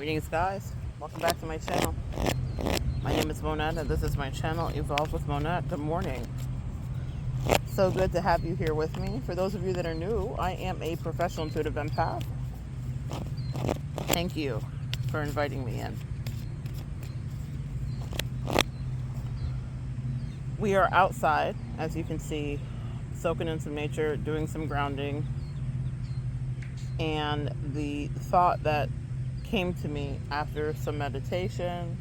Greetings, guys. Welcome back to my channel. My name is Monette, and this is my channel, Evolve with Monette. Good morning. So good to have you here with me. For those of you that are new, I am a professional intuitive empath. Thank you for inviting me in. We are outside, as you can see, soaking in some nature, doing some grounding. And the thought that came to me after some meditation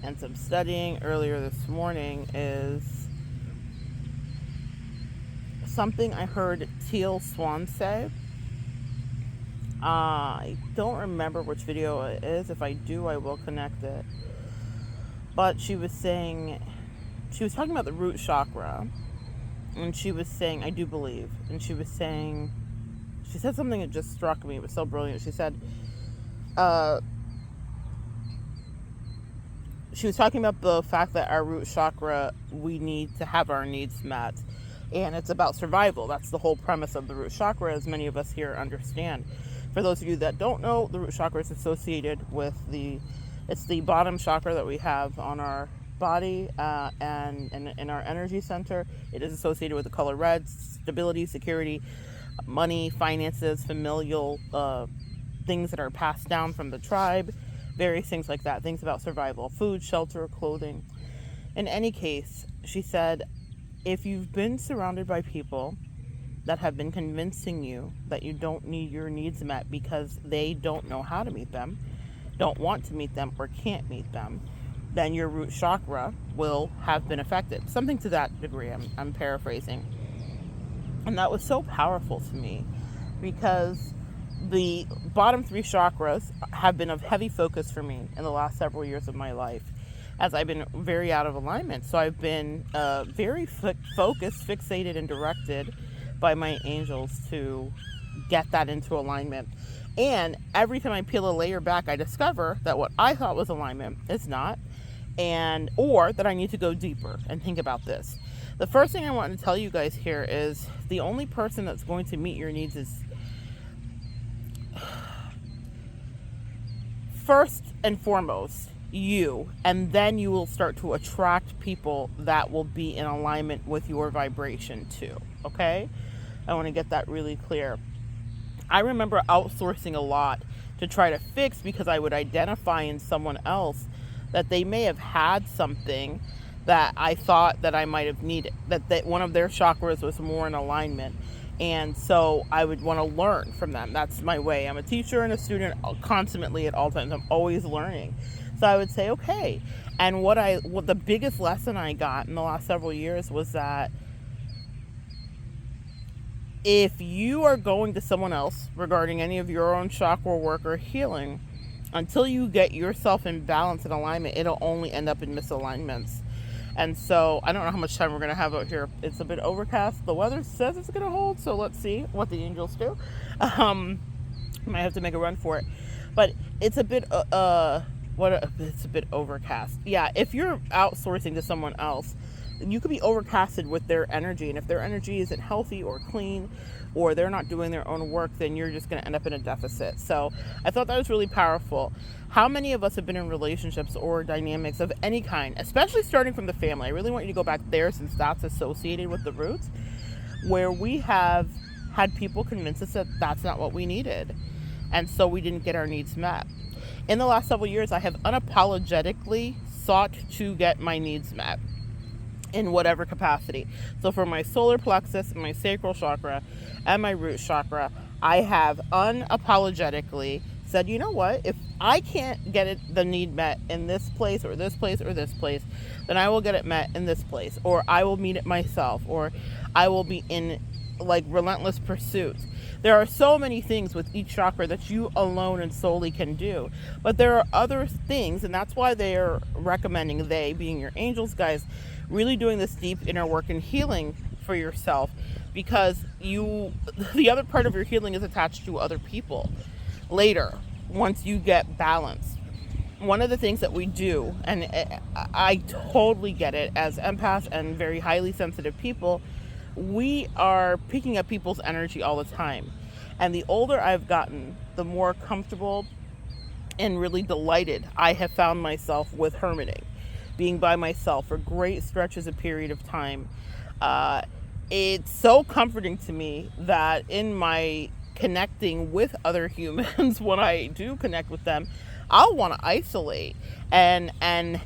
and some studying earlier this morning is something I heard Teal Swan say. I don't remember which video it is. If I do, I will connect it. But she was talking about the root chakra. And she was saying, I do believe. And she said something that just struck me. It was so brilliant. She said, she was talking about the fact that our root chakra, we need to have our needs met. And it's about survival. That's the whole premise of the root chakra, as many of us here understand. For those of you that don't know, the root chakra is associated with it's the bottom chakra that we have on our body and in our energy center. It is associated with the color red, stability, security, money, finances, familial things that are passed down from the tribe, various things like that, things about survival, food, shelter, clothing. In any case, she said, if you've been surrounded by people that have been convincing you that you don't need your needs met because they don't know how to meet them, don't want to meet them, or can't meet them, then your root chakra will have been affected. Something to that degree, I'm paraphrasing. And that was so powerful to me because the bottom three chakras have been of heavy focus for me in the last several years of my life as I've been very out of alignment. So I've been very focused, fixated, and directed by my angels to get that into alignment. And every time I peel a layer back, I discover that what I thought was alignment is not, or that I need to go deeper and think about this. The first thing I want to tell you guys here is the only person that's going to meet your needs is first and foremost you, and then you will start to attract people that will be in alignment with your vibration too. Okay? I want to get that really clear. I remember outsourcing a lot to try to fix because I would identify in someone else that they may have had something that I thought that I might have needed, that one of their chakras was more in alignment. And so I would want to learn from them. That's my way. I'm a teacher and a student constantly at all times. I'm always learning. So I would say, okay. And what the biggest lesson I got in the last several years was that if you are going to someone else regarding any of your own chakra work or healing, until you get yourself in balance and alignment, it'll only end up in misalignments. And so I don't know how much time we're going to have out here. It's a bit overcast. The weather says it's going to hold, so let's see what the angels do. Might have to make a run for it. But it's a bit it's a bit overcast. Yeah, if you're outsourcing to someone else, you could be overcasted with their energy, and if their energy isn't healthy or clean, or they're not doing their own work, then you're just going to end up in a deficit. So I thought that was really powerful. How many of us have been in relationships or dynamics of any kind, especially starting from the family? I really want you to go back there since that's associated with the roots, where we have had people convince us that that's not what we needed. And so we didn't get our needs met. In the last several years, I have unapologetically sought to get my needs met in whatever capacity. So for my solar plexus, my sacral chakra, and my root chakra, I have unapologetically said, you know what, if I can't get the need met in this place or this place or this place, then I will get it met in this place, or I will meet it myself, or I will be in relentless pursuit. There are so many things with each chakra that you alone and solely can do, but there are other things, and that's why they're recommending, they being your angels, guys, really doing this deep inner work and healing for yourself, because the other part of your healing is attached to other people later once you get balance. One of the things that we do, and I totally get it, as empaths and very highly sensitive people, we are picking up people's energy all the time. And the older I've gotten, the more comfortable and really delighted. I have found myself with hermiting, being by myself for great stretches of period of time. It's so comforting to me that in my connecting with other humans, when I do connect with them, I'll want to isolate and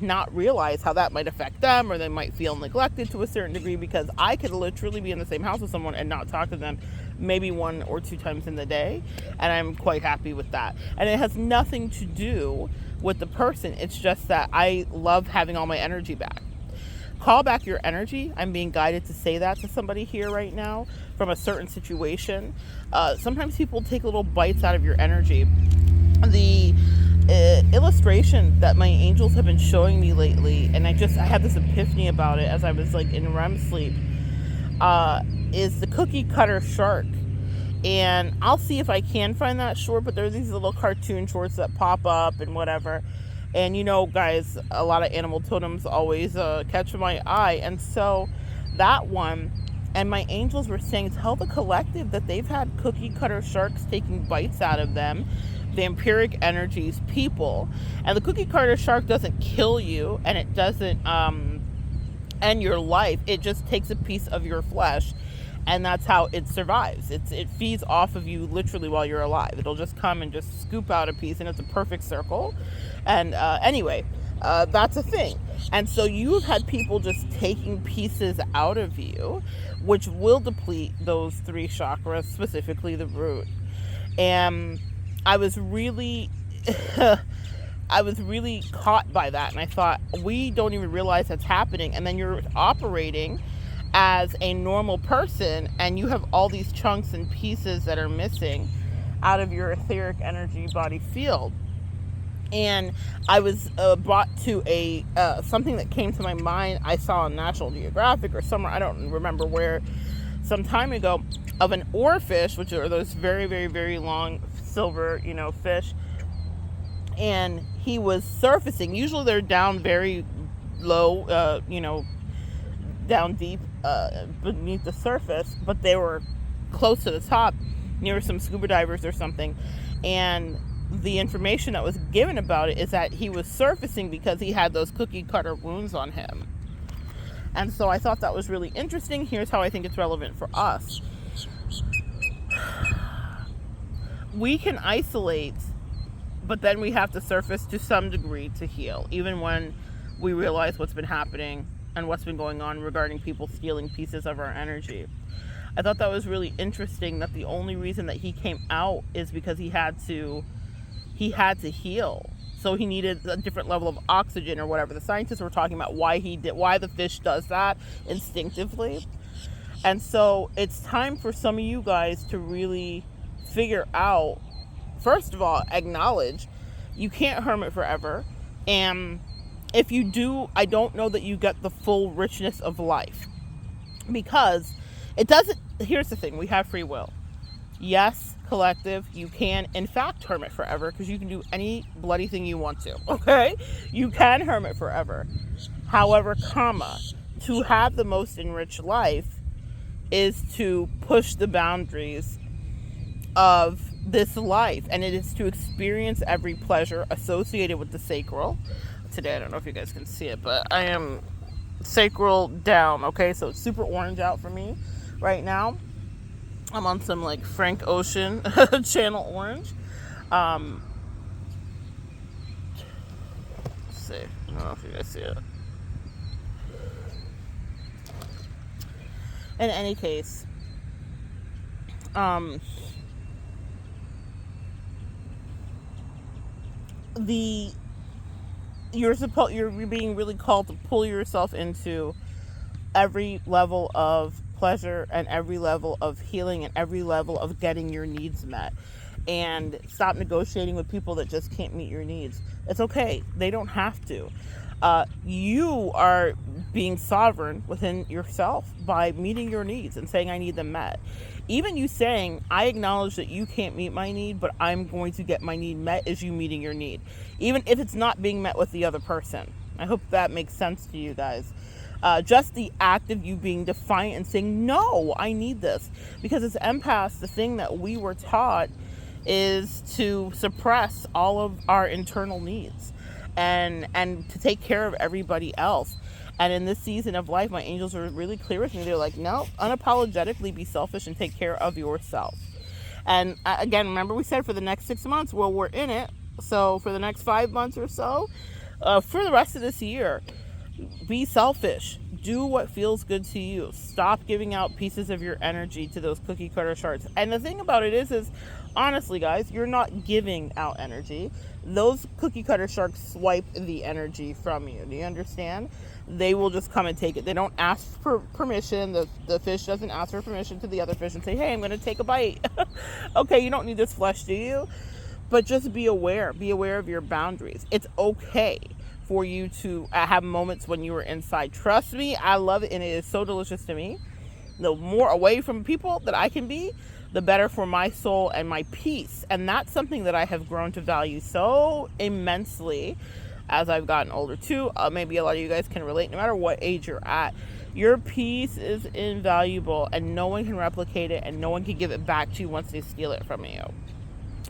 not realize how that might affect them, or they might feel neglected to a certain degree, because I could literally be in the same house with someone and not talk to them maybe 1 or 2 times in the day, and I'm quite happy with that. And it has nothing to do with the person. It's just that I love having all my energy back. Call back your energy. I'm being guided to say that to somebody here right now from a certain situation. Sometimes people take little bites out of your energy. The illustration that my angels have been showing me lately, and I had this epiphany about it as I was like in REM sleep, is the cookie cutter shark. And I'll see if I can find that short, but there are these little cartoon shorts that pop up and whatever. And you know, guys, a lot of animal totems always catch my eye. And so that one, and my angels were saying, tell the collective that they've had cookie cutter sharks taking bites out of them, vampiric energies, people. And the cookie cutter shark doesn't kill you, and it doesn't end your life. It just takes a piece of your flesh, and that's how it survives. It feeds off of you literally while you're alive. It'll just come and just scoop out a piece, and it's a perfect circle. And anyway, that's a thing. And so you've had people just taking pieces out of you, which will deplete those 3 chakras, specifically the root. And I was really caught by that, and I thought, we don't even realize that's happening. And then you're operating as a normal person, and you have all these chunks and pieces that are missing out of your etheric energy body field. And I was brought to a something that came to my mind. I saw on National Geographic or somewhere, I don't remember where, some time ago, of an oarfish, which are those very, very, very long silver, fish. And he was surfacing. Usually they're down very low, down deep beneath the surface, but they were close to the top, near some scuba divers or something. And the information that was given about it is that he was surfacing because he had those cookie cutter wounds on him. And so I thought that was really interesting. Here's how I think it's relevant for us. We can isolate, but then we have to surface to some degree to heal, even when we realize what's been happening and what's been going on regarding people stealing pieces of our energy. I thought that was really interesting, that the only reason that he came out is because he had to heal. So he needed a different level of oxygen or whatever. The scientists were talking about why the fish does that instinctively. And so it's time for some of you guys to really figure out, first of all, acknowledge you can't hermit forever. And if you do, I don't know that you get the full richness of life, because it doesn't. Here's the thing. We have free will. Yes, collective, you can in fact hermit forever, because you can do any bloody thing you want to. Okay, you can hermit forever. However, to have the most enriched life is to push the boundaries of this life, and it is to experience every pleasure associated with the sacral. Today, I don't know if you guys can see it, but I am sacral down. Okay, so it's super orange out for me right now. I'm on some like Frank Ocean channel orange. Let's see. I don't know if you guys see it. In any case, you're being really called to pull yourself into every level of pleasure and every level of healing and every level of getting your needs met, and stop negotiating with people that just can't meet your needs. It's okay. They don't have to. You are being sovereign within yourself by meeting your needs and saying, I need them met. Even you saying, I acknowledge that you can't meet my need, but I'm going to get my need met, is you meeting your need, even if it's not being met with the other person. I hope that makes sense to you guys. Just the act of you being defiant and saying, no, I need this. Because as empaths, the thing that we were taught is to suppress all of our internal needs and to take care of everybody else. And in this season of life, my angels are really clear with me. They're like, no, unapologetically be selfish and take care of yourself. And again, remember we said for the next 6 months, well, we're in it. So for the next 5 months or so, for the rest of this year, be selfish. Do what feels good to you. Stop giving out pieces of your energy to those cookie cutter sharks. And the thing about it is honestly, guys, you're not giving out energy. Those cookie cutter sharks swipe the energy from you. Do you understand? They will just come and take it. They don't ask for permission. The fish doesn't ask for permission to the other fish and say, hey, I'm going to take a bite. Okay, you don't need this flesh, do you? But just be aware. Be aware of your boundaries. It's okay for you to have moments when you are inside. Trust me, I love it, and it is so delicious to me. The more away from people that I can be, the better for my soul and my peace. And that's something that I have grown to value so immensely as I've gotten older too. Maybe a lot of you guys can relate, no matter what age you're at. Your peace is invaluable, and no one can replicate it, and no one can give it back to you once they steal it from you.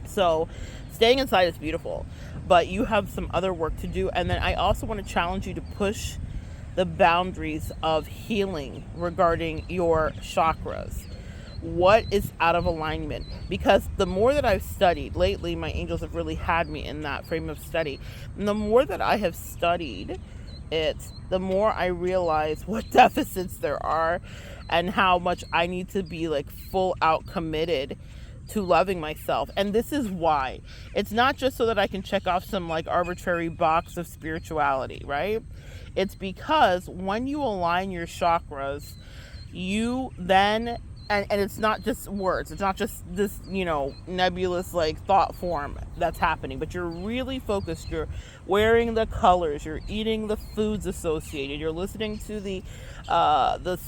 So staying inside is beautiful, but you have some other work to do. And then I also want to challenge you to push the boundaries of healing regarding your chakras. What is out of alignment? Because the more that I've studied lately, my angels have really had me in that frame of study. And the more that I have studied it, the more I realize what deficits there are and how much I need to be like full out committed to loving myself. And this is why. It's not just so that I can check off some like arbitrary box of spirituality, right? It's because when you align your chakras, you then, and it's not just words, it's not just this, nebulous like thought form that's happening, but you're really focused. You're wearing the colors, you're eating the foods associated, you're listening to the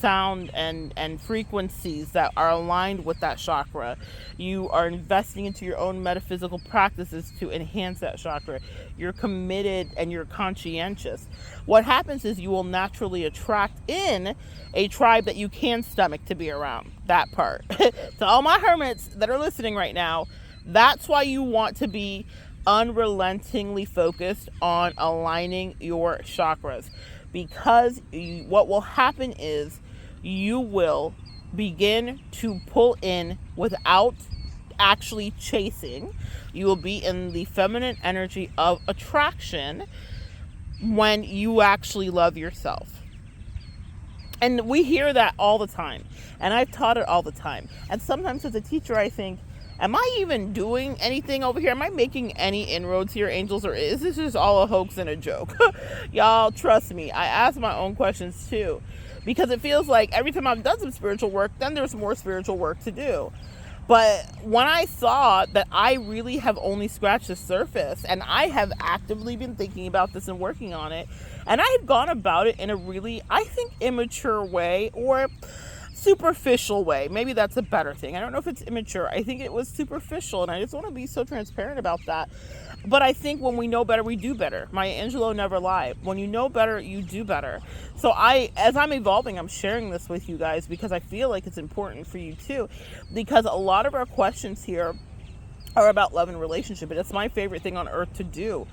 sound and frequencies that are aligned with that chakra. You are investing into your own metaphysical practices to enhance that chakra. You're committed and you're conscientious. What happens is you will naturally attract in a tribe that you can stomach to be around. That part. To all my hermits that are listening right now, that's why you want to be unrelentingly focused on aligning your chakras. Because what will happen is you will begin to pull in without actually chasing. You will be in the feminine energy of attraction when you actually love yourself. And we hear that all the time. And I've taught it all the time. And sometimes as a teacher, I think, am I even doing anything over here? Am I making any inroads here, angels? Or is this just all a hoax and a joke? Y'all, trust me. I ask my own questions too. Because it feels like every time I've done some spiritual work, then there's more spiritual work to do. But when I saw that I really have only scratched the surface, and I have actively been thinking about this and working on it, and I had gone about it in a really, I think, immature way, or superficial way. Maybe that's a better thing. I don't know if it's immature. I think it was superficial, and I just want to be so transparent about that. But I think when we know better, we do better. Maya Angelou never lied. When you know better, you do better. So as I'm evolving, I'm sharing this with you guys because I feel like it's important for you too. Because a lot of our questions here are about love and relationship, and it's my favorite thing on earth to do.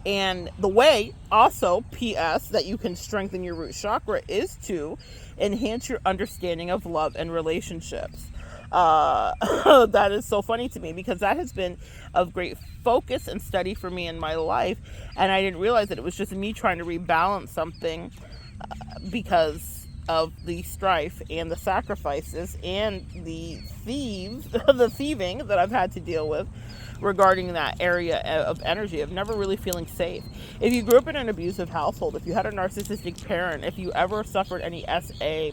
And the way, also, P.S., that you can strengthen your root chakra is to enhance your understanding of love and relationships. That is so funny to me because that has been of great focus and study for me in my life, and I didn't realize that it was just me trying to rebalance something because of the strife and the sacrifices and the thieving that I've had to deal with regarding that area of energy of never really feeling safe. If you grew up in an abusive household, if you had a narcissistic parent, if you ever suffered any SA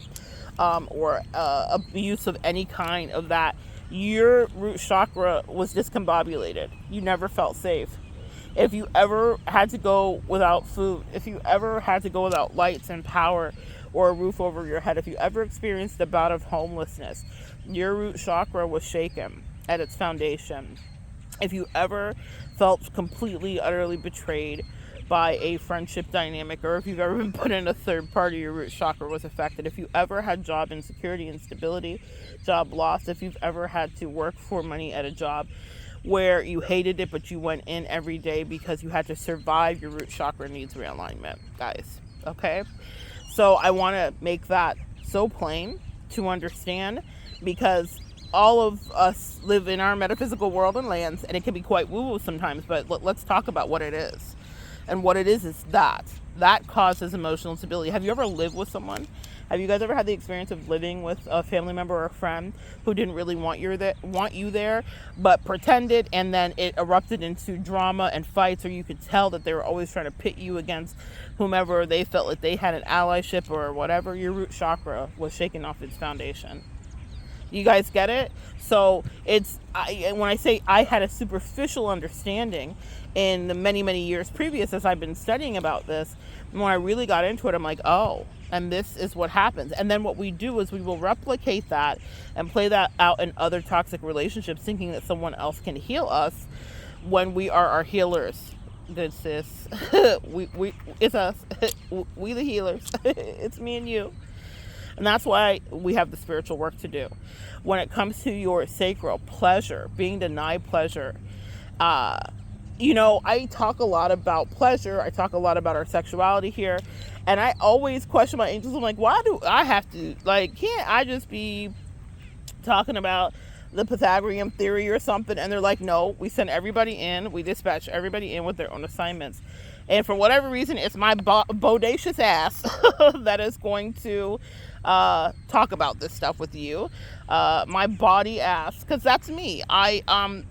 or abuse of any kind of that, your root chakra was discombobulated. You never felt safe. If you ever had to go without food, if you ever had to go without lights and power or a roof over your head, if you ever experienced a bout of homelessness, your root chakra was shaken at its foundation. If you ever felt completely, utterly betrayed by a friendship dynamic, or if you've ever been put in a third party, your root chakra was affected. If you ever had job insecurity, instability, job loss, if you've ever had to work for money at a job where you hated it, but you went in every day because you had to survive your root chakra needs realignment, guys. Okay? So I want to make that so plain to understand, because all of us live in our metaphysical world and lands, and it can be quite woo-woo sometimes, but let's talk about what it is. And what it is that causes emotional instability. Have you ever lived with someone? Have you guys ever had the experience of living with a family member or a friend who didn't really want you there, but pretended, and then it erupted into drama and fights, or you could tell that they were always trying to pit you against whomever they felt like they had an allyship or whatever? Your root chakra was shaking off its foundation. You guys get it? So when I say I had a superficial understanding in the many, many years previous as I've been studying about this, when I really got into it, I'm like, oh, and this is what happens. And then what we do is we will replicate that and play that out in other toxic relationships, thinking that someone else can heal us when we are our healers. Good sis. It's us. We the healers. It's me and you. And that's why we have the spiritual work to do. When it comes to your sacral pleasure, being denied pleasure, I talk a lot about pleasure. I talk a lot about our sexuality here. And I always question my angels. I'm like, why do I have to, can't I just be talking about the Pythagorean theory or something? And they're like, no, we send everybody in. We dispatch everybody in with their own assignments. And for whatever reason, it's my bodacious ass that is going to talk about this stuff with you. My body ass, because that's me. I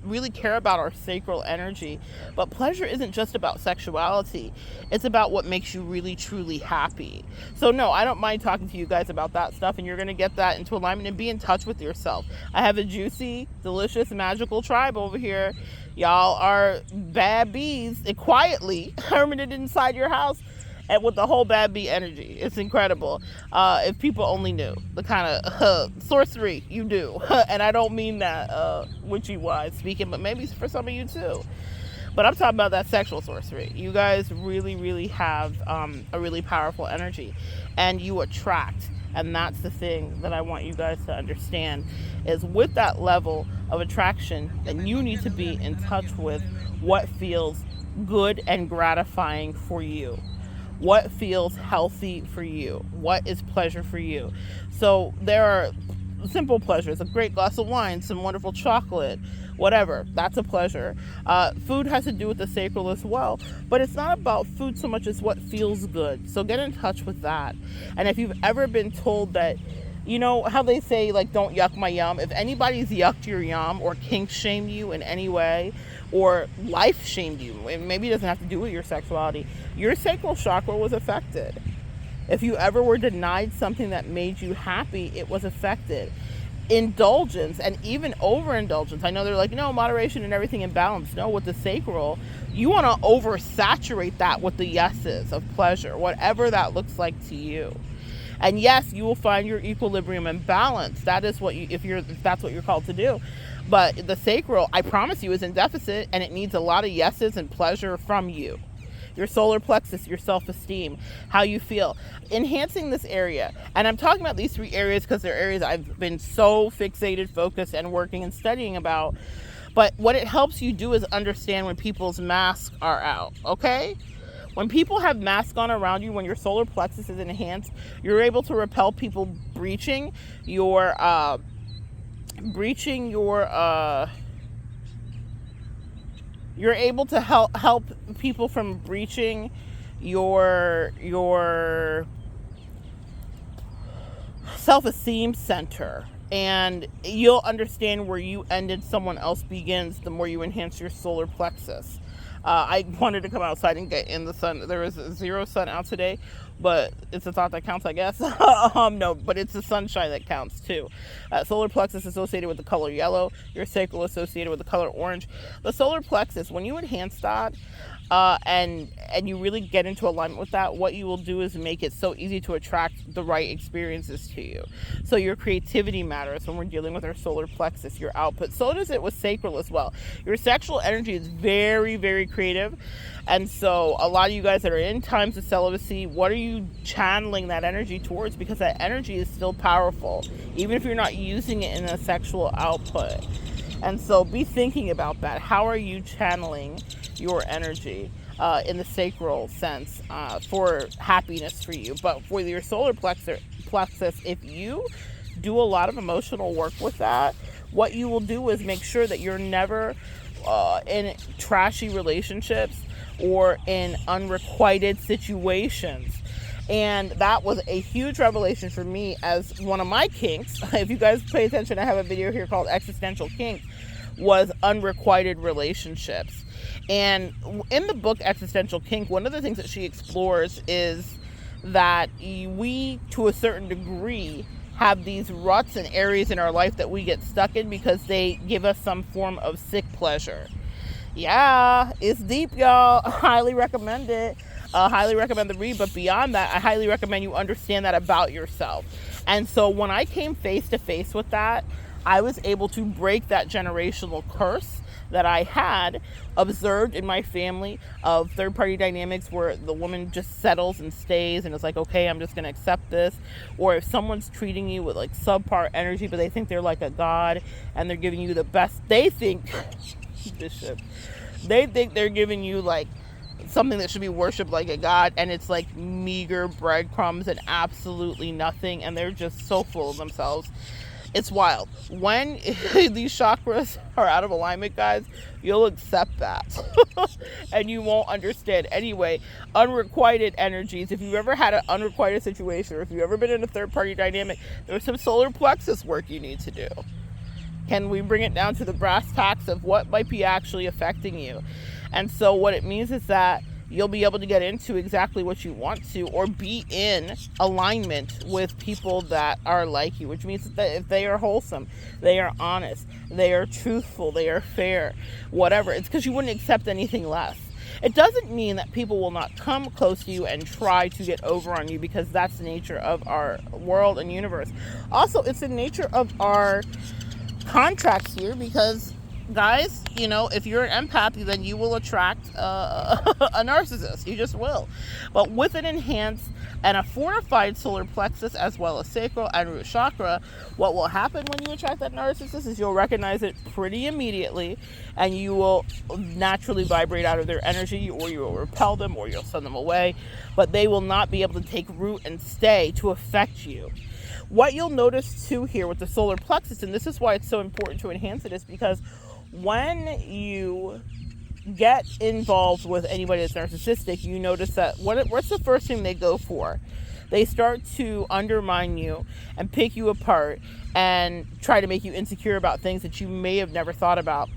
really care about our sacral energy. But pleasure isn't just about sexuality. It's about what makes you really, truly happy. So no, I don't mind talking to you guys about that stuff, and you're going to get that into alignment and be in touch with yourself. I have a juicy, delicious, magical tribe over here. Y'all are bad bees quietly hermited inside your house, and with the whole bad bee energy. It's incredible. If people only knew the kind of sorcery you do. And I don't mean that witchy-wise speaking, but maybe for some of you too. But I'm talking about that sexual sorcery. You guys really, really have a really powerful energy, and you attract. And that's the thing that I want you guys to understand, is with that level of attraction, then you need to be in touch with what feels good and gratifying for you. What feels healthy for you? What is pleasure for you? So there are simple pleasures, a great glass of wine, some wonderful chocolate, whatever. That's a pleasure. Food has to do with the sacral as well, but it's not about food so much as what feels good. So get in touch with that. And if you've ever been told that, you know how they say, don't yuck my yum? If anybody's yucked your yum or kink shamed you in any way, or life shamed you, and maybe it doesn't have to do with your sexuality, your sacral chakra was affected. If you ever were denied something that made you happy, it was affected. Indulgence, and even overindulgence. I know they're like, no, moderation and everything in balance. No, with the sacral, you want to oversaturate that with the yeses of pleasure, whatever that looks like to you. And yes, you will find your equilibrium and balance. That is what if that's what you're called to do. But the sacral, I promise you, is in deficit, and it needs a lot of yeses and pleasure from you. Your solar plexus, your self-esteem, how you feel. Enhancing this area. And I'm talking about these three areas because they're areas I've been so fixated, focused, and working and studying about. But what it helps you do is understand when people's masks are out, okay? When people have masks on around you, when your solar plexus is enhanced, you're able to repel people breaching your you're able to help people from breaching your self-esteem center, and you'll understand where you end and someone else begins the more you enhance your solar plexus. I wanted to come outside and get in the sun. There is zero sun out today, but it's a thought that counts, I guess. No, but it's the sunshine that counts too. Solar plexus associated with the color yellow. Your sacral associated with the color orange. The solar plexus, when you enhance that, and you really get into alignment with that, what you will do is make it so easy to attract the right experiences to you. So your creativity matters when we're dealing with our solar plexus, your output. So does it with sacral as well. Your sexual energy is very, very creative. And so a lot of you guys that are in times of celibacy, what are you channeling that energy towards? Because that energy is still powerful, even if you're not using it in a sexual output. And so be thinking about that. How are you channeling your energy in the sacral sense for happiness for you? But for your solar plexus, if you do a lot of emotional work with that, what you will do is make sure that you're never in trashy relationships or in unrequited situations. And that was a huge revelation for me as one of my kinks. If you guys pay attention, I have a video here called Existential Kink, was unrequited relationships. And in the book Existential Kink, one of the things that she explores is that we, to a certain degree, have these ruts and areas in our life that we get stuck in because they give us some form of sick pleasure. Yeah, it's deep, y'all. I highly recommend it. Highly recommend the read, but beyond that, I highly recommend you understand that about yourself. And so when I came face to face with that, I was able to break that generational curse that I had observed in my family of third-party dynamics where the woman just settles and stays and is like, okay, I'm just going to accept this. Or if someone's treating you with like subpar energy, but they think they're like a god and they're giving you the best, they think they're giving you like something that should be worshipped like a god, and it's like meager breadcrumbs and absolutely nothing, and they're just so full of themselves. It's wild. When these chakras are out of alignment, guys, you'll accept that. And you won't understand. Anyway, unrequited energies. If you've ever had an unrequited situation, or if you've ever been in a third-party dynamic, there's some solar plexus work you need to do. Can we bring it down to the brass tacks of what might be actually affecting you? And so what it means is that you'll be able to get into exactly what you want to, or be in alignment with people that are like you, which means that if they are wholesome, they are honest, they are truthful, they are fair, whatever, it's because you wouldn't accept anything less. It doesn't mean that people will not come close to you and try to get over on you, because that's the nature of our world and universe. Also, it's the nature of our contracts here, because guys, you know, if you're an empath, then you will attract a narcissist. You just will. But with an enhanced and a fortified solar plexus, as well as sacral and root chakra, what will happen when you attract that narcissist is you'll recognize it pretty immediately, and you will naturally vibrate out of their energy, or you will repel them, or you'll send them away. But they will not be able to take root and stay to affect you. What you'll notice too here with the solar plexus, and this is why it's so important to enhance it, is because when you get involved with anybody that's narcissistic, you notice that what's the first thing they go for? They start to undermine you and pick you apart and try to make you insecure about things that you may have never thought about.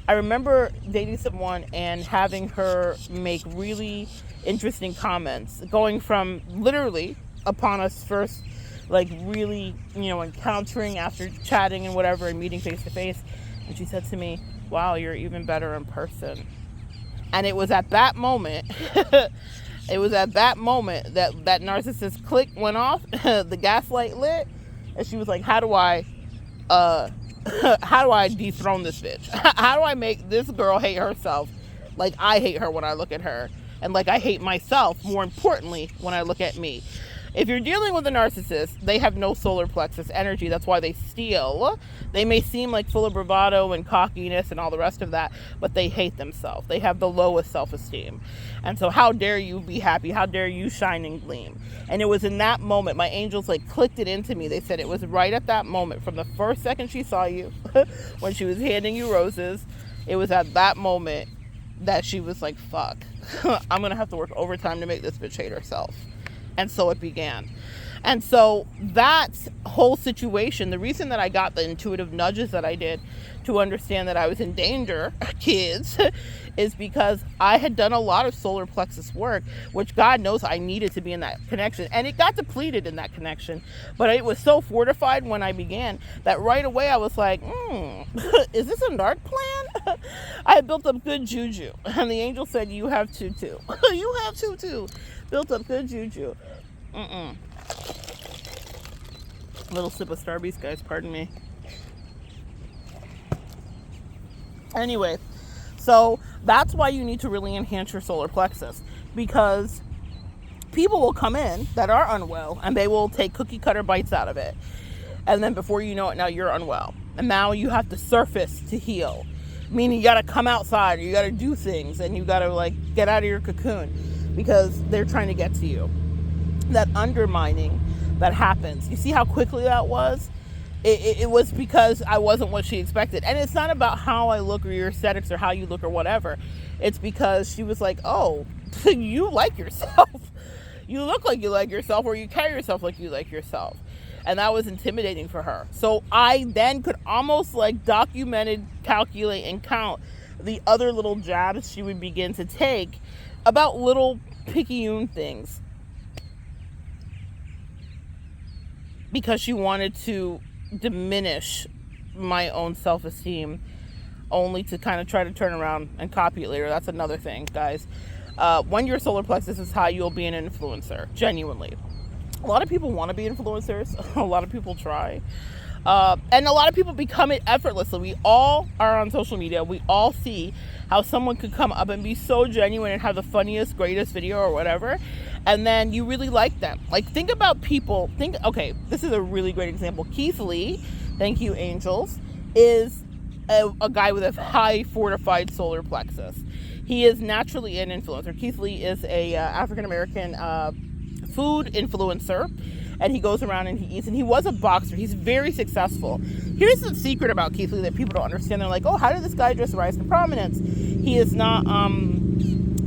I remember dating someone and having her make really interesting comments, going from literally upon us first, like really, encountering after chatting and whatever and meeting face to face. And she said to me, wow, you're even better in person. And it was at that moment, that narcissist click went off, the gaslight lit, and she was like, how do I dethrone this bitch? How do I make this girl hate herself like I hate her when I look at her? And like I hate myself, more importantly, when I look at me. If you're dealing with a narcissist, they have no solar plexus energy. That's why they steal. They may seem like full of bravado and cockiness and all the rest of that, but they hate themselves. They have the lowest self-esteem. And so how dare you be happy? How dare you shine and gleam? And it was in that moment, my angels clicked it into me. They said it was right at that moment, from the first second she saw you, when she was handing you roses, it was at that moment that she was like, fuck, I'm going to have to work overtime to make this bitch hate herself. And so it began. And so that whole situation, the reason that I got the intuitive nudges that I did to understand that I was in danger, kids, is because I had done a lot of solar plexus work, which God knows I needed to be in that connection. And it got depleted in that connection. But it was so fortified when I began that right away I was like, is this a narc plan? I had built up good juju. And the angel said, you have to too. You have to too. Built up good juju. Little sip of Starbucks, guys, pardon me. Anyway, so that's why you need to really enhance your solar plexus, because people will come in that are unwell and they will take cookie cutter bites out of it. And then before you know it, now you're unwell. And now you have to surface to heal. Meaning you got to come outside, or you got to do things, and you got to like get out of your cocoon because they're trying to get to you. That undermining that happens. You see how quickly that was? It was because I wasn't what she expected. And it's not about how I look or your aesthetics or how you look or whatever. It's because she was like, oh, you like yourself. You look like you like yourself, or you carry yourself like you like yourself. And that was intimidating for her. So I then could almost like documented, calculate, and count the other little jabs she would begin to take about little picayune things. Because she wanted to diminish my own self-esteem, only to kind of try to turn around and copy it later. That's another thing, guys. When your solar plexus is high, you'll be an influencer, genuinely. A lot of people want to be influencers. A lot of people try. And a lot of people become it effortlessly. We all are on social media. We all see how someone could come up and be so genuine and have the funniest, greatest video or whatever. And then you really like them. Like, think about people. Okay, this is a really great example. Keith Lee, thank you, angels, is a guy with a high fortified solar plexus. He is naturally an influencer. Keith Lee is a African-American food influencer. And he goes around and he eats. And he was a boxer. He's very successful. Here's the secret about Keith Lee that people don't understand. They're like, oh, how did this guy just rise to prominence? He is not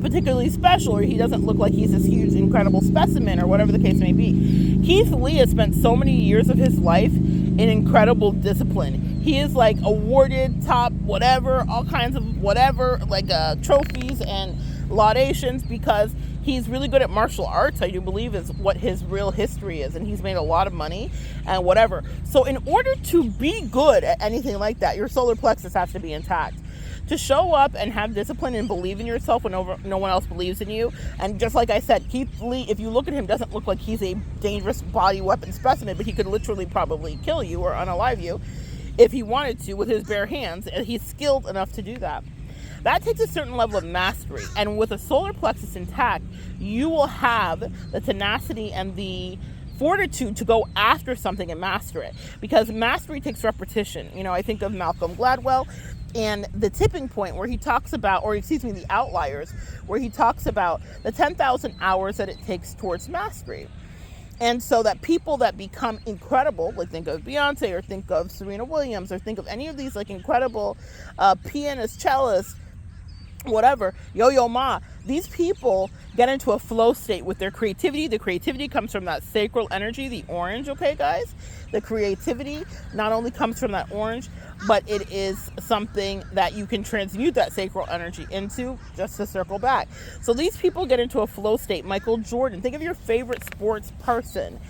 particularly special, or he doesn't look like he's this huge, incredible specimen, or whatever the case may be. Keith Lee has spent so many years of his life in incredible discipline. He is like awarded top whatever, all kinds of whatever, like trophies and laudations, because he's really good at martial arts, I do believe is what his real history is, and he's made a lot of money and whatever. So in order to be good at anything like that, your solar plexus has to be intact. To show up and have discipline and believe in yourself when no one else believes in you. And just like I said, Keith Lee, if you look at him, doesn't look like he's a dangerous body weapon specimen, but he could literally probably kill you or unalive you if he wanted to with his bare hands, and he's skilled enough to do that. That takes a certain level of mastery. And with a solar plexus intact, you will have the tenacity and the fortitude to go after something and master it. Because mastery takes repetition. You know, I think of Malcolm Gladwell and the tipping point where he talks about, the outliers, where he talks about the 10,000 hours that it takes towards mastery. And so that people that become incredible, like think of Beyonce, or think of Serena Williams, or think of any of these like incredible pianists, cellists, whatever, Yo-Yo Ma, these people get into a flow state with their creativity. The creativity comes from that sacral energy, the orange, okay, guys? The creativity not only comes from that orange, but it is something that you can transmute that sacral energy into, just to circle back. So these people get into a flow state. Michael Jordan, think of your favorite sports person.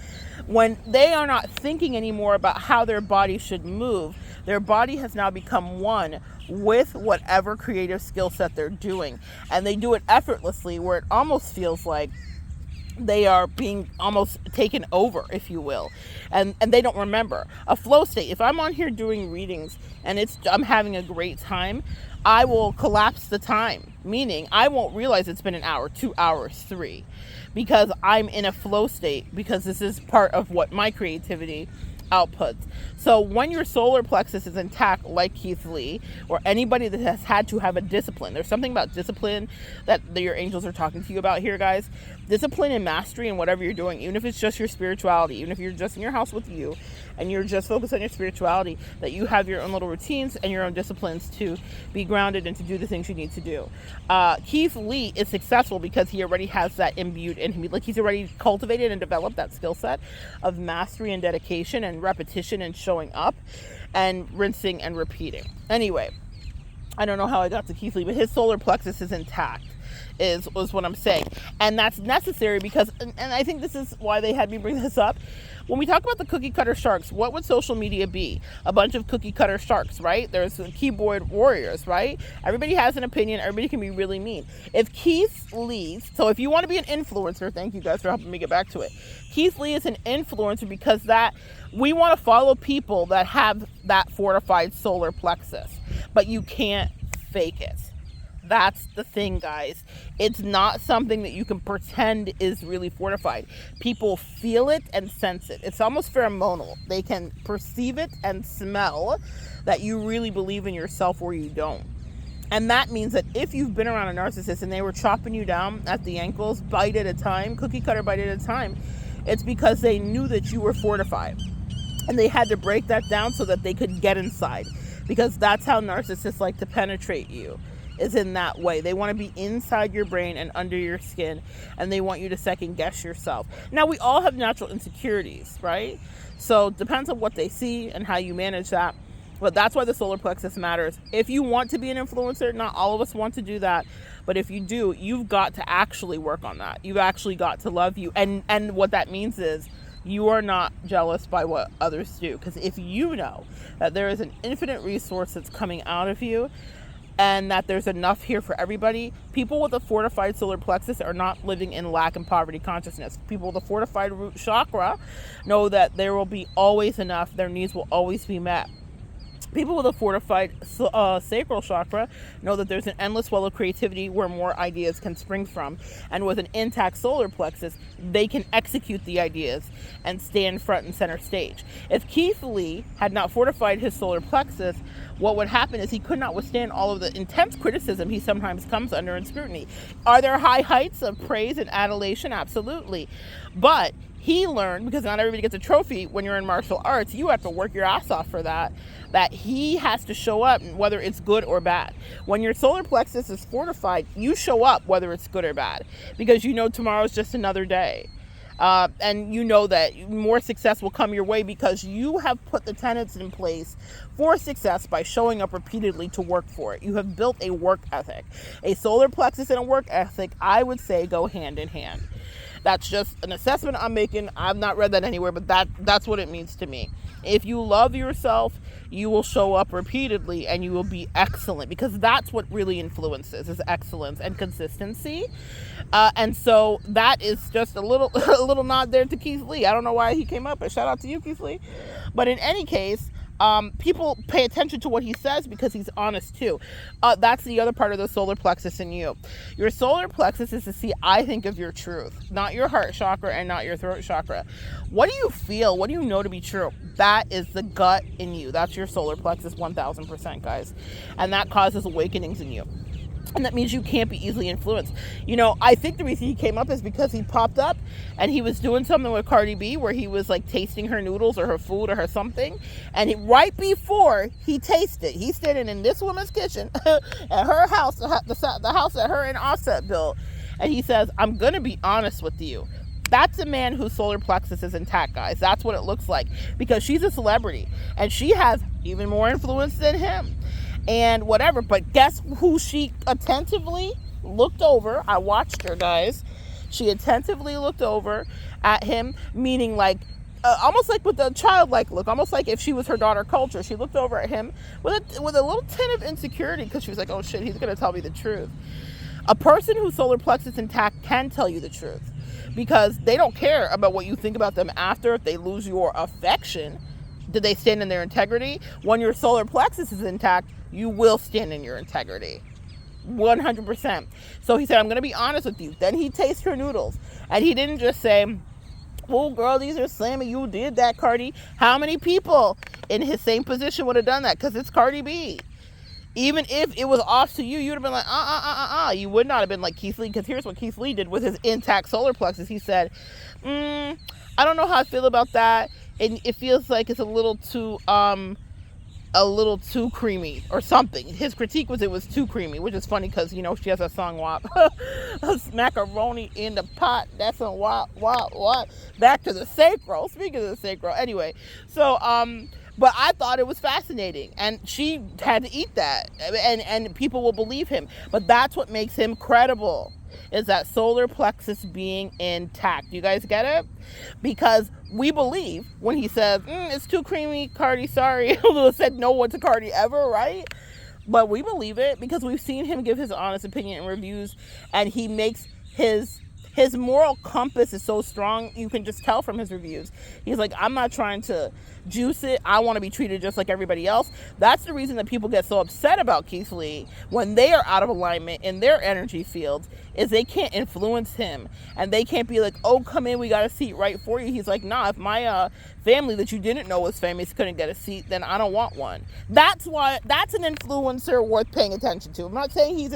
When they are not thinking anymore about how their body should move, their body has now become one with whatever creative skill set they're doing. And they do it effortlessly, where it almost feels like they are being almost taken over, if you will. And they don't remember. A flow state, if I'm on here doing readings and I'm having a great time, I will collapse the time. Meaning I won't realize it's been an hour, 2 hours, 3. Because I'm in a flow state, because this is part of what my creativity outputs. So when your solar plexus is intact, like Keith Lee, or anybody that has had to have a discipline, there's something about discipline that your angels are talking to you about here, guys. Discipline and mastery in whatever you're doing, even if it's just your spirituality, even if you're just in your house with you and you're just focused on your spirituality, that you have your own little routines and your own disciplines to be grounded and to do the things you need to do. Keith Lee is successful because he already has that imbued in him. Like, he's already cultivated and developed that skill set of mastery and dedication and repetition and showing up and rinsing and repeating. Anyway, I don't know how I got to Keith Lee, but his solar plexus is intact. Was what I'm saying. And that's necessary because, and I think this is why they had me bring this up. When we talk about the cookie cutter sharks, what would social media be? A bunch of cookie cutter sharks, right? There's keyboard warriors, right? Everybody has an opinion. Everybody can be really mean. If Keith Lee, so if you want to be an influencer, thank you guys for helping me get back to it. Keith Lee is an influencer because we want to follow people that have that fortified solar plexus, but you can't fake it. that's the thing, guys. It's not something that you can pretend is really fortified. People feel it and sense it. It's almost pheromonal. They can perceive it and smell that you really believe in yourself or you don't. And that means that if you've been around a narcissist and they were chopping you down at the ankles, bite at a time, cookie cutter bite at a time, it's because they knew that you were fortified. And they had to break that down so that they could get inside. Because that's how narcissists like to penetrate you, is in that way. They want to be inside your brain and under your skin, and they want you to second guess yourself. Now, we all have natural insecurities, right? So it depends on what they see and how you manage that. But that's why the solar plexus matters. If you want to be an influencer, not all of us want to do that. But if you do, you've got to actually work on that. You've actually got to love you. And what that means is you are not jealous by what others do. Because if you know that there is an infinite resource that's coming out of you and that there's enough here for everybody, people with a fortified solar plexus are not living in lack and poverty consciousness. People with a fortified root chakra know that there will be always enough. Their needs will always be met. People with a fortified sacral chakra know that there's an endless well of creativity where more ideas can spring from. And with an intact solar plexus, they can execute the ideas and stand front and center stage. If Keith Lee had not fortified his solar plexus, what would happen is he could not withstand all of the intense criticism he sometimes comes under in scrutiny. Are there high heights of praise and adulation? Absolutely. But he learned, because not everybody gets a trophy when you're in martial arts, you have to work your ass off for that he has to show up whether it's good or bad. When your solar plexus is fortified, you show up whether it's good or bad, because you know tomorrow's just another day. And you know that more success will come your way because you have put the tenets in place for success by showing up repeatedly to work for it. You have built a work ethic. A solar plexus and a work ethic, I would say, go hand in hand. That's just an assessment I'm making. I've not read that anywhere, but that's what it means to me. If you love yourself, you will show up repeatedly and you will be excellent, because that's what really influences, is excellence and consistency. And so that is just a little nod there to Keith Lee. I don't know why he came up, but shout out to you, Keith Lee. But in any case, people pay attention to what he says because he's honest too. That's the other part of the solar plexus in you. Your solar plexus is to see, I think, of your truth, not your heart chakra and not your throat chakra. What do you feel? What do you know to be true? That is the gut in you. That's your solar plexus 1000%, guys. And that causes awakenings in you. And that means you can't be easily influenced. You know, I think the reason he came up is because he popped up and he was doing something with Cardi B where he was like tasting her noodles or her food or her something. And right before he tasted, he's standing in this woman's kitchen at her house, the house that her and Offset built. And he says, I'm going to be honest with you. That's a man whose solar plexus is intact, guys. That's what it looks like, because she's a celebrity and she has even more influence than him. And whatever, but guess who she attentively looked over? I watched her, guys. She attentively looked over at him, meaning like, almost like with a childlike look, almost like if she was her daughter Culture. She looked over at him with a little tint of insecurity, because she was like, oh shit, he's going to tell me the truth. A person whose solar plexus intact can tell you the truth, because they don't care about what you think about them after. If they lose your affection, do they stand in their integrity? When your solar plexus is intact, you will stand in your integrity. 100%. So he said, I'm going to be honest with you. Then he tasted her noodles. And he didn't just say, oh, girl, these are slamming. You did that, Cardi. How many people in his same position would have done that? Because it's Cardi B. Even if it was off to you, you'd have been like, You would not have been like Keith Lee. Because here's what Keith Lee did with his intact solar plexus. He said, I don't know how I feel about that. And it feels like it's a little too creamy or something. His critique was it was too creamy, which is funny because, you know, she has that song, WAP. Macaroni in the pot. That's a WAP. Back to the sacral. Speaking of the sacral. Anyway, so, but I thought it was fascinating. And she had to eat that. And people will believe him. But that's what makes him credible, is that solar plexus being intact. You guys get it? Because we believe when he says, it's too creamy, Cardi, sorry. Lula said no one to Cardi ever, right? But we believe it because we've seen him give his honest opinion and reviews, and he makes his His moral compass is so strong, you can just tell from his reviews. He's like, I'm not trying to juice it. I want to be treated just like everybody else. That's the reason that people get so upset about Keith Lee when they are out of alignment in their energy field, is they can't influence him. And they can't be like, oh, come in, we got a seat right for you. He's like, nah, if my family that you didn't know was famous couldn't get a seat, then I don't want one. That's an influencer worth paying attention to. I'm not saying he's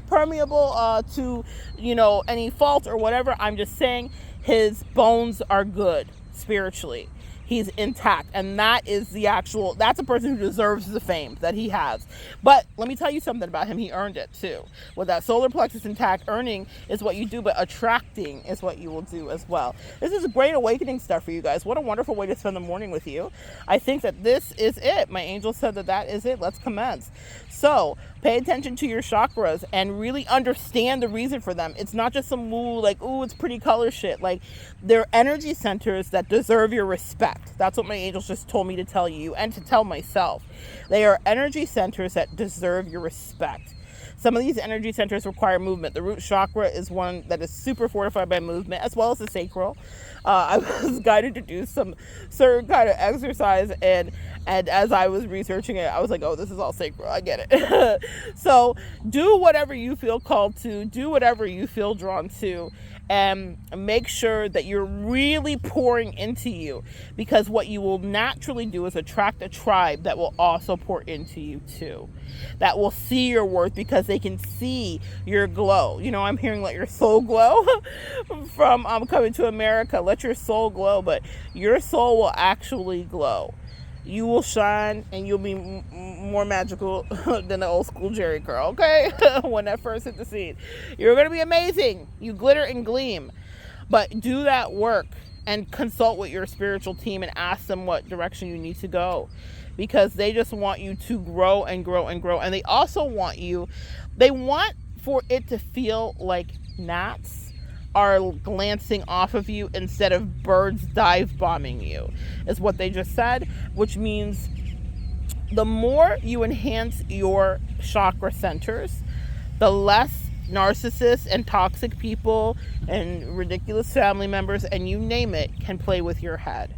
permeable to, any fault or whatever. I'm just saying his bones are good spiritually. He's intact, and that's a person who deserves the fame that he has. But let me tell you something about him. He earned it too. With that solar plexus intact, earning is what you do, but attracting is what you will do as well. This is a great awakening stuff for you guys. What a wonderful way to spend the morning with you. I think that this is it. My angel said that is it. Let's commence. So pay attention to your chakras and really understand the reason for them. It's not just some it's pretty color shit. Like, they're energy centers that deserve your respect. That's what my angels just told me to tell you and to tell myself. They are energy centers that deserve your respect. Some of these energy centers require movement. The root chakra is one that is super fortified by movement, as well as the sacral. I was guided to do some certain kind of exercise, and as I was researching it, I was like, oh, this is all sacral. I get it. So do whatever you feel called to, do whatever you feel drawn to, and make sure that you're really pouring into you, because what you will naturally do is attract a tribe that will also pour into you too, that will see your worth because they can see your glow. I'm hearing let your soul glow from Coming to America. Let your soul glow, but your soul will actually glow. You will shine, and you'll be more magical than the old school Jerry curl, okay? When that first hit the scene. You're going to be amazing. You glitter and gleam. But do that work and consult with your spiritual team and ask them what direction you need to go. Because they just want you to grow and grow and grow. And they also want for it to feel like gnats are glancing off of you instead of birds dive bombing you, is what they just said, which means the more you enhance your chakra centers, the less narcissists and toxic people and ridiculous family members and you name it can play with your head.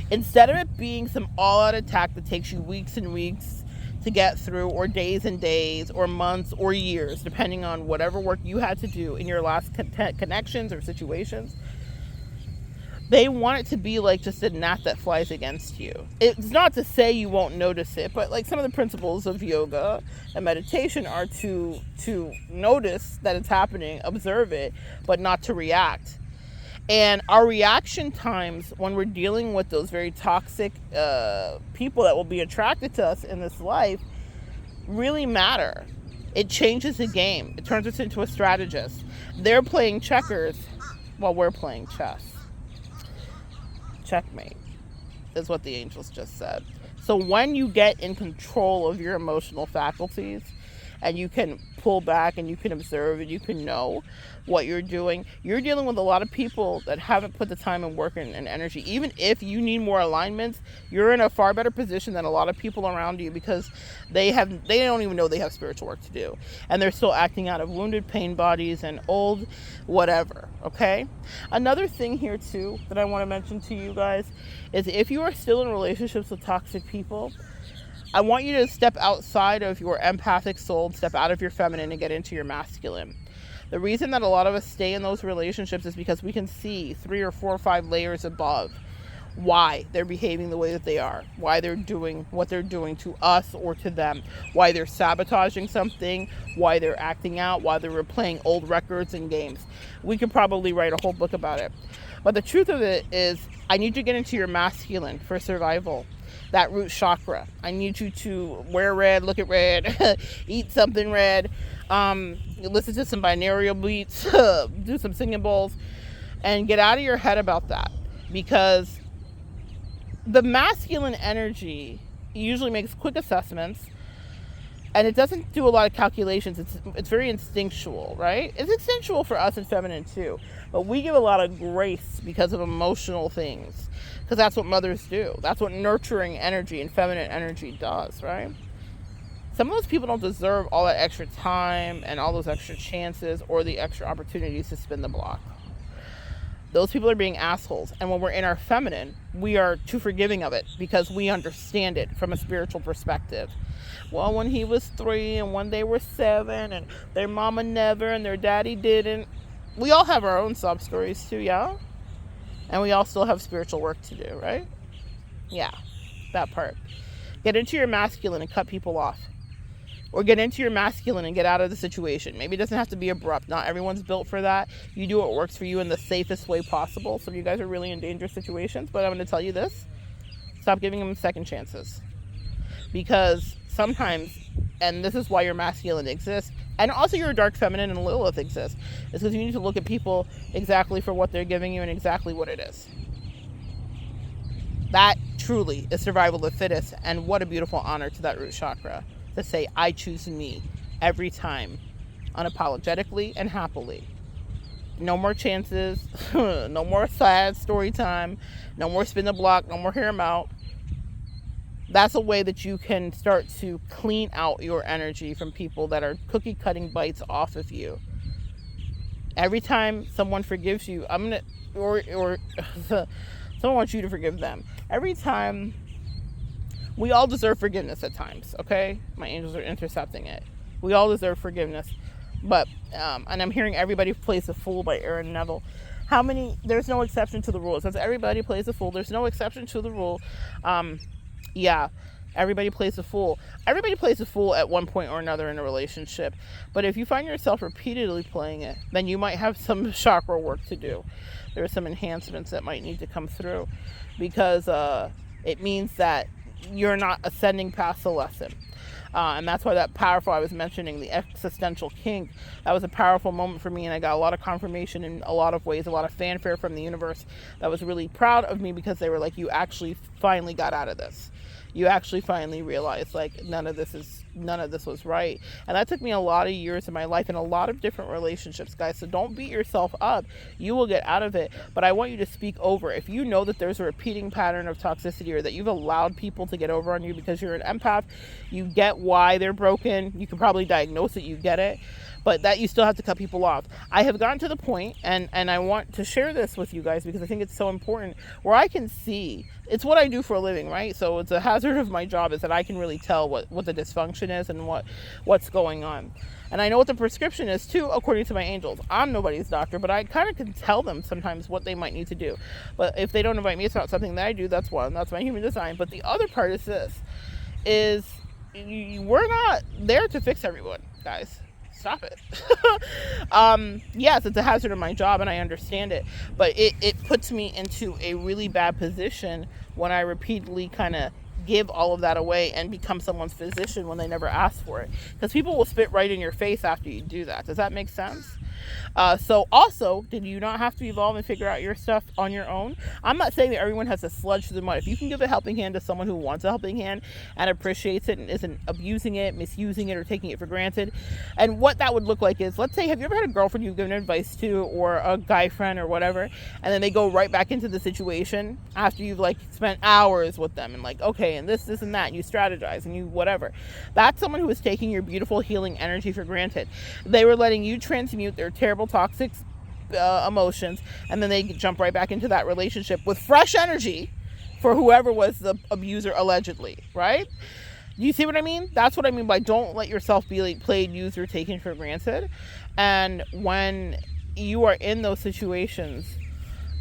Instead of it being some all-out attack that takes you weeks and weeks to get through, or days and days, or months, or years, depending on whatever work you had to do in your last connections or situations, they want it to be like just a gnat that flies against you. It's not to say you won't notice it, but like some of the principles of yoga and meditation are to notice that it's happening, observe it, but not to react. And our reaction times when we're dealing with those very toxic people that will be attracted to us in this life really matter. It changes the game. It turns us into a strategist. They're playing checkers while we're playing chess. Checkmate is what the angels just said. So when you get in control of your emotional faculties and you can pull back and you can observe and you can know what you're doing, you're dealing with a lot of people that haven't put the time and work and energy. Even if you need more alignments, you're in a far better position than a lot of people around you, because they don't even know they have spiritual work to do, and they're still acting out of wounded pain bodies and old whatever. Okay, another thing here too that I want to mention to you guys is, if you are still in relationships with toxic people, I want you to step outside of your empathic soul, step out of your feminine and get into your masculine. The reason that a lot of us stay in those relationships is because we can see 3 or 4 or 5 layers above why they're behaving the way that they are, why they're doing what they're doing to us or to them, why they're sabotaging something, why they're acting out, why they're replaying old records and games. We could probably write a whole book about it. But the truth of it is, I need you to get into your masculine for survival. That root chakra. I need you to wear red, look at red, eat something red, listen to some binaural beats, do some singing bowls, and get out of your head about that. Because the masculine energy usually makes quick assessments, and it doesn't do a lot of calculations. It's very instinctual, right? It's instinctual for us in feminine too, but we give a lot of grace because of emotional things. Because that's what mothers do. That's what nurturing energy and feminine energy does, right? Some of those people don't deserve all that extra time and all those extra chances or the extra opportunities to spin the block. Those people are being assholes. And when we're in our feminine, we are too forgiving of it because we understand it from a spiritual perspective. Well, when he was 3 and when they were 7 and their mama never and their daddy didn't. We all have our own sub stories too, yeah? And we all still have spiritual work to do, right? Yeah, that part. Get into your masculine and cut people off. Or get into your masculine and get out of the situation. Maybe it doesn't have to be abrupt. Not everyone's built for that. You do what works for you in the safest way possible. Some of you guys are really in dangerous situations, but I'm going to tell you this. Stop giving them second chances. Because sometimes, and this is why your masculine exists, and also your dark feminine and Lilith exists, is because you need to look at people exactly for what they're giving you and exactly what it is. That truly is survival of the fittest, and what a beautiful honor to that root chakra. To say, I choose me every time, unapologetically and happily. No more chances, no more sad story time, no more spin the block, no more hear 'em out. That's a way that you can start to clean out your energy from people that are cookie cutting bites off of you. Every time someone forgives you, or someone wants you to forgive them. Every time. We all deserve forgiveness at times, okay? My angels are intercepting it. We all deserve forgiveness. But, and I'm hearing Everybody Plays a Fool by Aaron Neville. There's no exception to the rule. It says everybody plays a fool. There's no exception to the rule. Yeah, everybody plays a fool. Everybody plays a fool at one point or another in a relationship. But if you find yourself repeatedly playing it, then you might have some chakra work to do. There are some enhancements that might need to come through. Because it means that you're not ascending past the lesson. And that's why that powerful, I was mentioning the existential kink, that was a powerful moment for me, and I got a lot of confirmation in a lot of ways, a lot of fanfare from the universe that was really proud of me, because they were like, you actually finally got out of this. You actually finally realized, like, none of this was right. And that took me a lot of years of my life and a lot of different relationships, guys. So don't beat yourself up. You will get out of it. But I want you to speak over. If you know that there's a repeating pattern of toxicity, or that you've allowed people to get over on you because you're an empath, you get why they're broken. You can probably diagnose it. You get it. But that you still have to cut people off. I have gotten to the point, and I want to share this with you guys because I think it's so important, where I can see, it's what I do for a living, right? So it's a hazard of my job is that I can really tell what the dysfunction is and what's going on. And I know what the prescription is too, according to my angels. I'm nobody's doctor, but I kind of can tell them sometimes what they might need to do. But if they don't invite me, it's not something that I do. That's one. That's my human design. But the other part is this, we're not there to fix everyone, guys. Stop it. Yes, it's a hazard of my job, and I understand it, but it puts me into a really bad position when I repeatedly kind of give all of that away and become someone's physician when they never asked for it, because people will spit right in your face after you do that. Does that make sense? So also, did you not have to evolve and figure out your stuff on your own? I'm not saying that everyone has to sludge through the mud. If you can give a helping hand to someone who wants a helping hand and appreciates it and isn't abusing it, misusing it, or taking it for granted, and what that would look like is, let's say, have you ever had a girlfriend you've given advice to, or a guy friend or whatever, and then they go right back into the situation after you've like spent hours with them and like, okay, and this and that, and you strategize and you whatever. That's someone who is taking your beautiful healing energy for granted. They were letting you transmute their terrible toxic emotions, and then they jump right back into that relationship with fresh energy for whoever was the abuser allegedly, right? You see what I mean? That's what I mean by don't let yourself be like played, used, or taken for granted. And when you are in those situations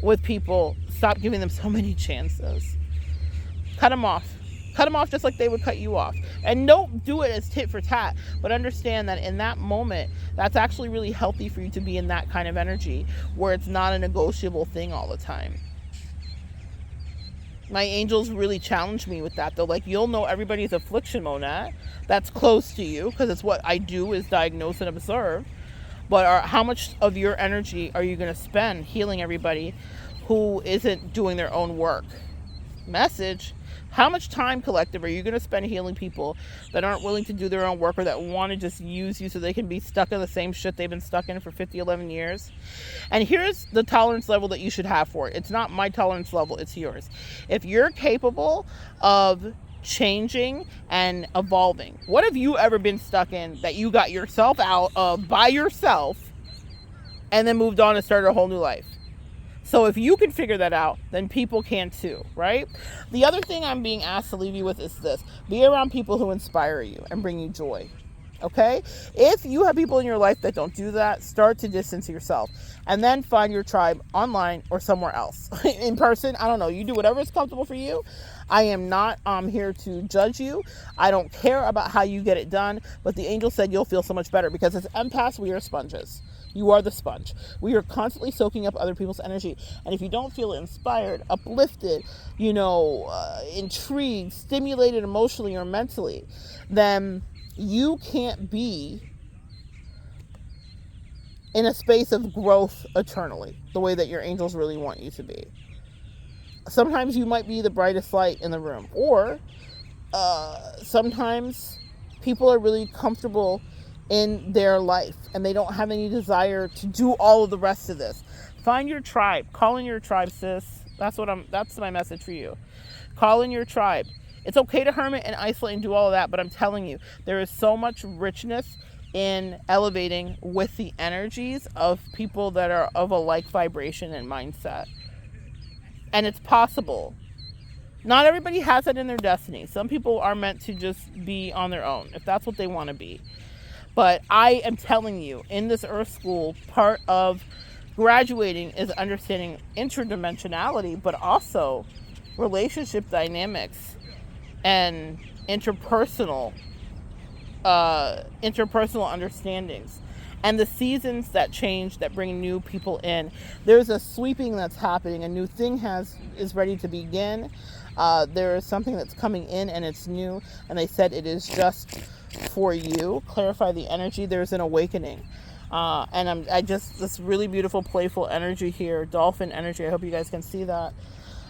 with people, stop giving them so many chances. Cut them off. Cut them off just like they would cut you off. And don't do it as tit for tat, but understand that in that moment, that's actually really healthy for you to be in that kind of energy where it's not a negotiable thing all the time. My angels really challenge me with that, though. Like, you'll know everybody's affliction, Monat. That's close to you, because it's what I do is diagnose and observe. But how much of your energy are you going to spend healing everybody who isn't doing their own work? Message. How much time, collective, are you going to spend healing people that aren't willing to do their own work, or that want to just use you so they can be stuck in the same shit they've been stuck in for 11 years? And here's the tolerance level that you should have for it. It's not my tolerance level, it's yours. If you're capable of changing and evolving. What have you ever been stuck in that you got yourself out of by yourself and then moved on and started a whole new life? So if you can figure that out, then people can too, right? The other thing I'm being asked to leave you with is this. Be around people who inspire you and bring you joy, okay? If you have people in your life that don't do that, start to distance yourself and then find your tribe online or somewhere else. In person, I don't know. You do whatever is comfortable for you. I am not here to judge you. I don't care about how you get it done, but the angel said you'll feel so much better because as empaths, we are sponges. You are the sponge. We are constantly soaking up other people's energy. And if you don't feel inspired, uplifted, intrigued, stimulated emotionally or mentally, then you can't be in a space of growth eternally, the way that your angels really want you to be. Sometimes you might be the brightest light in the room, or sometimes people are really comfortable in their life and they don't have any desire to do all of the rest of this. Find your tribe. Call in your tribe, sis. That's my message for you. Call in your tribe. It's okay to hermit and isolate and do all of that, but I'm telling you, there is so much richness in elevating with the energies of people that are of a like vibration and mindset. And it's possible. Not everybody has that in their destiny. Some people are meant to just be on their own, if that's what they want to be. But I am telling you, in this Earth School, part of graduating is understanding interdimensionality, but also relationship dynamics and interpersonal understandings. And the seasons that change, that bring new people in. There's a sweeping that's happening. A new thing is ready to begin. There is something that's coming in and it's new. And they said it is just for you. Clarify the energy. There's an awakening. And this really beautiful, playful energy here. Dolphin energy. I hope you guys can see that.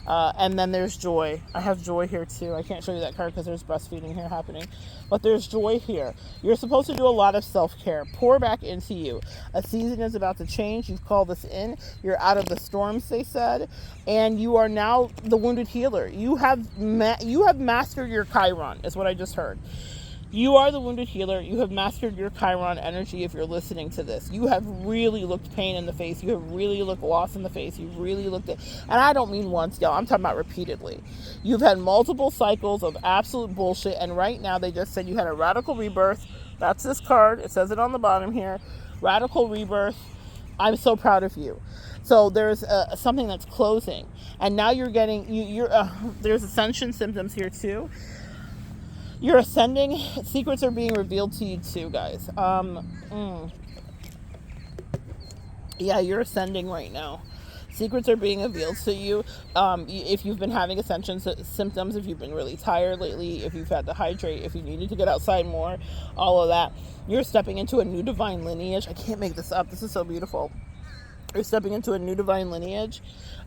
And then there's joy. I have joy here too. I can't show you that card because there's breastfeeding here happening. But there's joy here. You're supposed to do a lot of self-care. Pour back into you. A season is about to change. You've called this in. You're out of the storms, they said. And you are now the wounded healer. You have mastered your Chiron, is what I just heard. You are the wounded healer. You have mastered your Chiron energy if you're listening to this. You have really looked pain in the face. You have really looked loss in the face. You've really looked at, and I don't mean once, y'all. I'm talking about repeatedly. You've had multiple cycles of absolute bullshit, and right now they just said you had a radical rebirth. That's this card. It says it on the bottom here. Radical rebirth. I'm so proud of you. So there's something that's closing, and now you're getting, there's ascension symptoms here too. You're ascending. Secrets are being revealed to you too, guys. Yeah, you're ascending right now. Secrets are being revealed to you. If you've been having ascension symptoms, if you've been really tired lately, if you've had to hydrate, if you needed to get outside more, all of that, you're stepping into a new divine lineage. I can't make this up. This is so beautiful. You're stepping into a new divine lineage,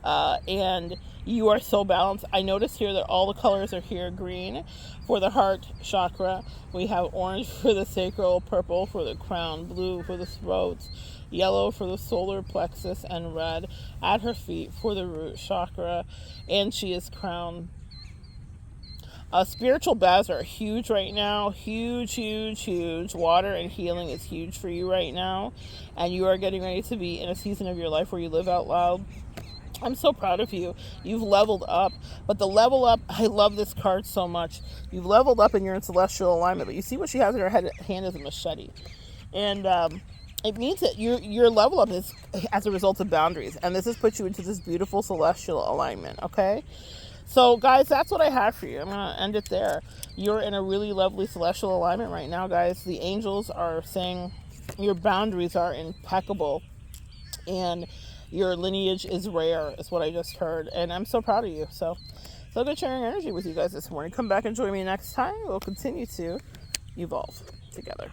and you are so balanced. I notice here that all the colors are here. Green for the heart chakra. We have orange for the sacral, purple for the crown, blue for the throat, yellow for the solar plexus, and red at her feet for the root chakra, and she is crowned. Spiritual baths are huge right now. Huge, huge, huge. Water and healing is huge for you right now. And you are getting ready to be in a season of your life where you live out loud. I'm so proud of you. You've leveled up. But the level up, I love this card so much. You've leveled up and you're in celestial alignment. But you see what she has in her hand is a machete. And it means that your level up is as a result of boundaries. And this has put you into this beautiful celestial alignment, okay? So, guys, that's what I have for you. I'm going to end it there. You're in a really lovely celestial alignment right now, guys. The angels are saying your boundaries are impeccable and your lineage is rare, is what I just heard. And I'm so proud of you. So good sharing energy with you guys this morning. Come back and join me next time. We'll continue to evolve together.